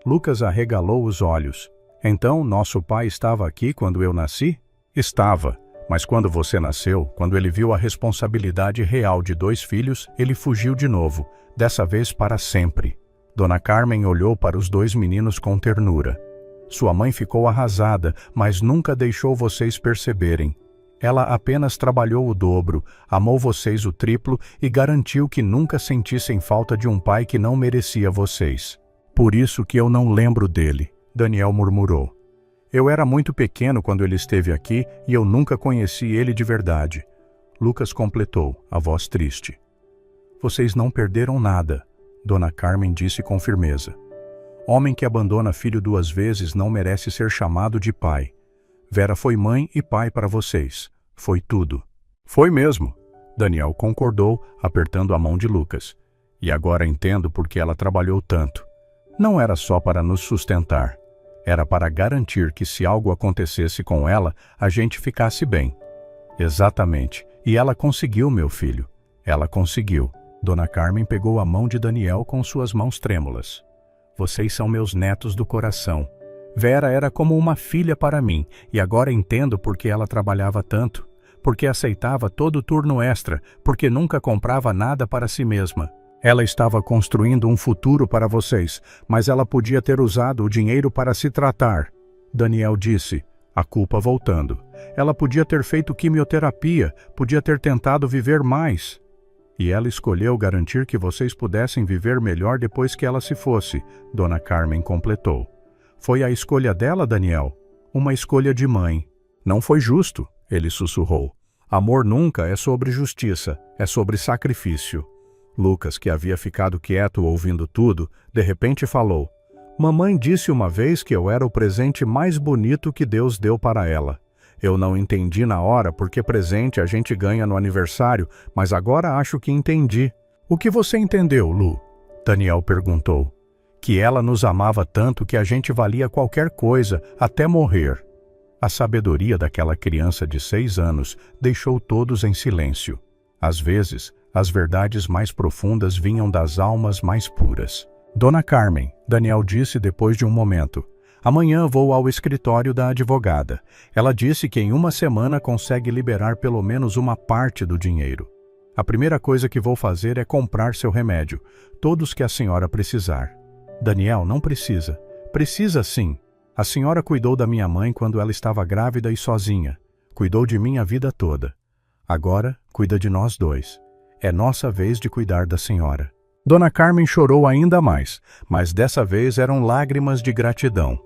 A: Lucas arregalou os olhos. Então, nosso pai estava aqui quando eu nasci? Estava. Mas quando você nasceu, quando ele viu a responsabilidade real de 2 filhos, ele fugiu de novo, dessa vez para sempre. Dona Carmen olhou para os 2 meninos com ternura. Sua mãe ficou arrasada, mas nunca deixou vocês perceberem. Ela apenas trabalhou o dobro, amou vocês o triplo e garantiu que nunca sentissem falta de um pai que não merecia vocês. Por isso que eu não lembro dele, Daniel murmurou. Eu era muito pequeno quando ele esteve aqui e eu nunca conheci ele de verdade. Lucas completou, a voz triste. Vocês não perderam nada, Dona Carmen disse com firmeza. Homem que abandona filho 2 vezes não merece ser chamado de pai. Vera foi mãe e pai para vocês. Foi tudo. Foi mesmo. Daniel concordou, apertando a mão de Lucas. E agora entendo por que ela trabalhou tanto. Não era só para nos sustentar. Era para garantir que se algo acontecesse com ela, a gente ficasse bem. Exatamente. E ela conseguiu, meu filho. Ela conseguiu. Dona Carmen pegou a mão de Daniel com suas mãos trêmulas. Vocês são meus netos do coração. Vera era como uma filha para mim, e agora entendo por que ela trabalhava tanto, porque aceitava todo turno extra, porque nunca comprava nada para si mesma. Ela estava construindo um futuro para vocês, mas ela podia ter usado o dinheiro para se tratar. Daniel disse, a culpa voltando. Ela podia ter feito quimioterapia, podia ter tentado viver mais. E ela escolheu garantir que vocês pudessem viver melhor depois que ela se fosse, Dona Carmen completou. Foi a escolha dela, Daniel. Uma escolha de mãe. Não foi justo, ele sussurrou. Amor nunca é sobre justiça, é sobre sacrifício. Lucas, que havia ficado quieto ouvindo tudo, de repente falou. Mamãe disse uma vez que eu era o presente mais bonito que Deus deu para ela. Eu não entendi na hora porque presente a gente ganha no aniversário, mas agora acho que entendi. O que você entendeu, Lu? Daniel perguntou. que ela nos amava tanto que a gente valia qualquer coisa, até morrer. A sabedoria daquela criança de 6 anos deixou todos em silêncio. Às vezes, as verdades mais profundas vinham das almas mais puras. Dona Carmen, Daniel disse depois de um momento, amanhã vou ao escritório da advogada. Ela disse que em uma semana consegue liberar pelo menos uma parte do dinheiro. A primeira coisa que vou fazer é comprar seu remédio, todos que a senhora precisar. Daniel, não precisa. Precisa sim. A senhora cuidou da minha mãe quando ela estava grávida e sozinha. Cuidou de mim a vida toda. Agora, cuida de nós dois. É nossa vez de cuidar da senhora. Dona Carmen chorou ainda mais, mas dessa vez eram lágrimas de gratidão.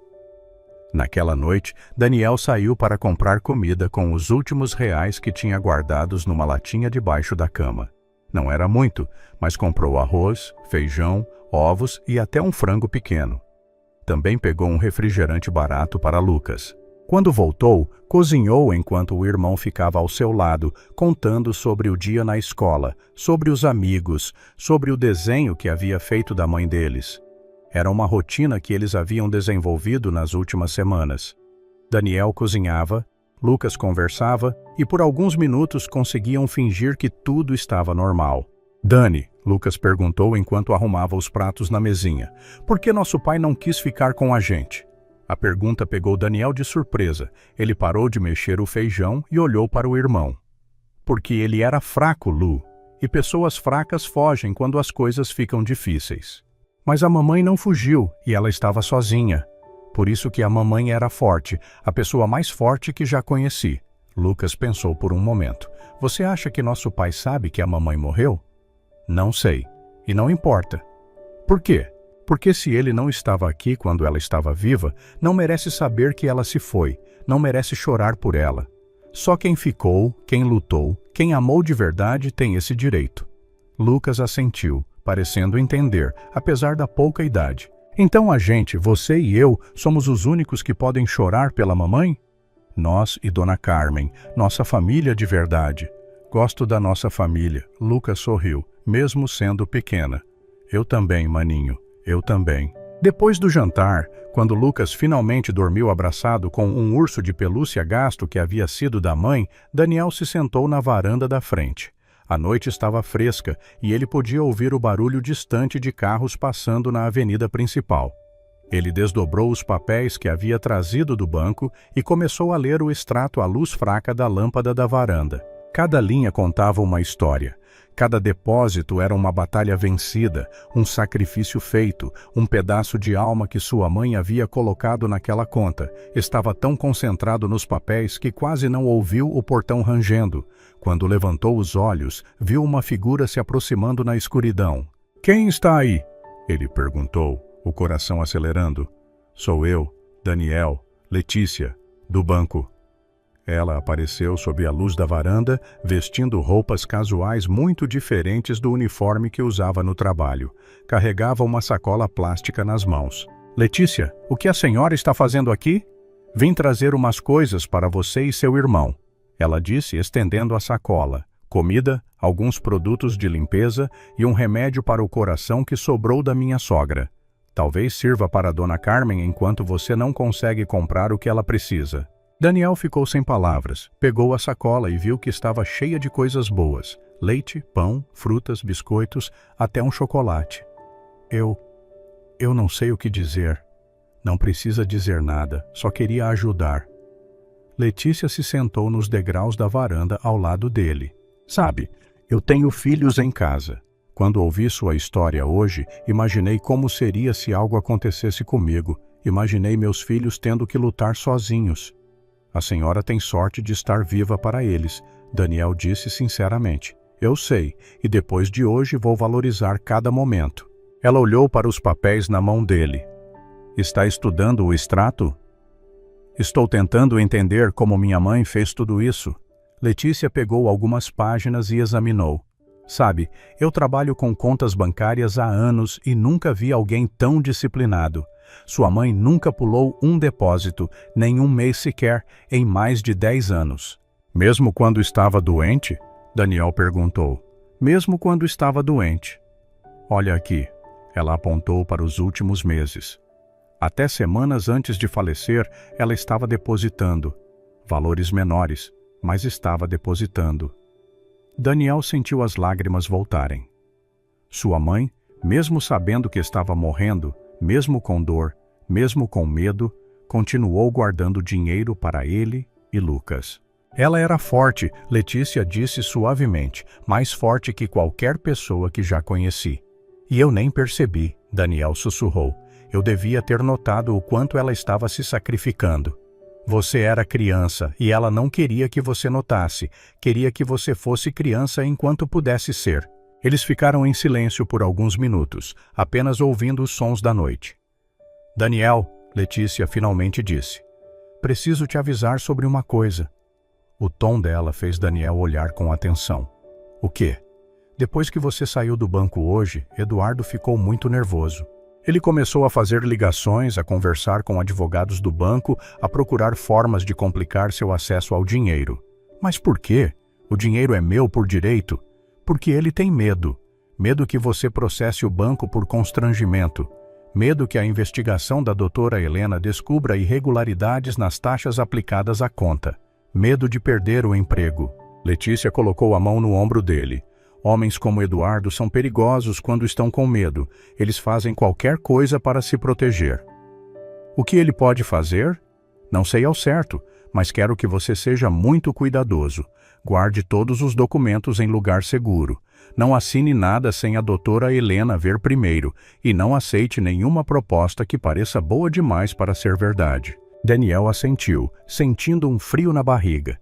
A: Naquela noite, Daniel saiu para comprar comida com os últimos reais que tinha guardados numa latinha debaixo da cama. Não era muito, mas comprou arroz, feijão, ovos e até um frango pequeno. Também pegou um refrigerante barato para Lucas. Quando voltou, cozinhou enquanto o irmão ficava ao seu lado, contando sobre o dia na escola, sobre os amigos, sobre o desenho que havia feito da mãe deles. Era uma rotina que eles haviam desenvolvido nas últimas semanas. Daniel cozinhava, Lucas conversava e por alguns minutos conseguiam fingir que tudo estava normal. Dani, Lucas perguntou enquanto arrumava os pratos na mesinha, por que nosso pai não quis ficar com a gente? A pergunta pegou Daniel de surpresa. Ele parou de mexer o feijão e olhou para o irmão. Porque ele era fraco, Lu, e pessoas fracas fogem quando as coisas ficam difíceis. Mas a mamãe não fugiu e ela estava sozinha. Por isso que a mamãe era forte, a pessoa mais forte que já conheci. Lucas pensou por um momento. Você acha que nosso pai sabe que a mamãe morreu? Não sei. E não importa. Por quê? Porque se ele não estava aqui quando ela estava viva, não merece saber que ela se foi, não merece chorar por ela. Só quem ficou, quem lutou, quem amou de verdade tem esse direito. Lucas assentiu, parecendo entender, apesar da pouca idade. Então a gente, você e eu, somos os únicos que podem chorar pela mamãe? Nós e Dona Carmen, nossa família de verdade. Gosto da nossa família, Lucas sorriu, mesmo sendo pequena. Eu também, maninho. Eu também. Depois do jantar, quando Lucas finalmente dormiu abraçado com um urso de pelúcia gasto que havia sido da mãe, Daniel se sentou na varanda da frente. A noite estava fresca e ele podia ouvir o barulho distante de carros passando na avenida principal. Ele desdobrou os papéis que havia trazido do banco e começou a ler o extrato à luz fraca da lâmpada da varanda. Cada linha contava uma história. Cada depósito era uma batalha vencida, um sacrifício feito, um pedaço de alma que sua mãe havia colocado naquela conta. Estava tão concentrado nos papéis que quase não ouviu o portão rangendo. Quando levantou os olhos, viu uma figura se aproximando na escuridão. — Quem está aí? Ele perguntou, o coração acelerando. — Sou eu, Daniel, Letícia, do banco. Ela apareceu sob a luz da varanda, vestindo roupas casuais muito diferentes do uniforme que usava no trabalho. Carregava uma sacola plástica nas mãos. — Letícia, o que a senhora está fazendo aqui? — Vim trazer umas coisas para você e seu irmão. Ela disse, estendendo a sacola. Comida, alguns produtos de limpeza e um remédio para o coração que sobrou da minha sogra. Talvez sirva para Dona Carmen enquanto você não consegue comprar o que ela precisa. Daniel ficou sem palavras, pegou a sacola e viu que estava cheia de coisas boas. Leite, pão, frutas, biscoitos, até um chocolate. Eu não sei o que dizer. Não precisa dizer nada, só queria ajudar. Letícia se sentou nos degraus da varanda ao lado dele. Sabe, eu tenho filhos em casa. Quando ouvi sua história hoje, imaginei como seria se algo acontecesse comigo. Imaginei meus filhos tendo que lutar sozinhos. A senhora tem sorte de estar viva para eles, Daniel disse sinceramente. Eu sei, e depois de hoje vou valorizar cada momento. Ela olhou para os papéis na mão dele. Está estudando o extrato? Estou tentando entender como minha mãe fez tudo isso. Letícia pegou algumas páginas e examinou. Sabe, eu trabalho com contas bancárias há anos e nunca vi alguém tão disciplinado. Sua mãe nunca pulou um depósito, nem um mês sequer, em mais de 10 anos. Mesmo quando estava doente? Daniel perguntou. Mesmo quando estava doente. Olha aqui. Ela apontou para os últimos meses. Até semanas antes de falecer, ela estava depositando. Valores menores, mas estava depositando. Daniel sentiu as lágrimas voltarem. Sua mãe, mesmo sabendo que estava morrendo, mesmo com dor, mesmo com medo, continuou guardando dinheiro para ele e Lucas. Ela era forte, Letícia disse suavemente, mais forte que qualquer pessoa que já conheci. E eu nem percebi, Daniel sussurrou. Eu devia ter notado o quanto ela estava se sacrificando. Você era criança e ela não queria que você notasse, queria que você fosse criança enquanto pudesse ser. Eles ficaram em silêncio por alguns minutos, apenas ouvindo os sons da noite. Daniel, Letícia finalmente disse, preciso te avisar sobre uma coisa. O tom dela fez Daniel olhar com atenção. O quê? Depois que você saiu do banco hoje, Eduardo ficou muito nervoso. Ele começou a fazer ligações, a conversar com advogados do banco, a procurar formas de complicar seu acesso ao dinheiro. Mas por quê? O dinheiro é meu por direito? Porque ele tem medo. Medo que você processe o banco por constrangimento. Medo que a investigação da doutora Helena descubra irregularidades nas taxas aplicadas à conta. Medo de perder o emprego. Letícia colocou a mão no ombro dele. Homens como Eduardo são perigosos quando estão com medo. Eles fazem qualquer coisa para se proteger. O que ele pode fazer? Não sei ao certo, mas quero que você seja muito cuidadoso. Guarde todos os documentos em lugar seguro. Não assine nada sem a doutora Helena ver primeiro e não aceite nenhuma proposta que pareça boa demais para ser verdade. Daniel assentiu, sentindo um frio na barriga.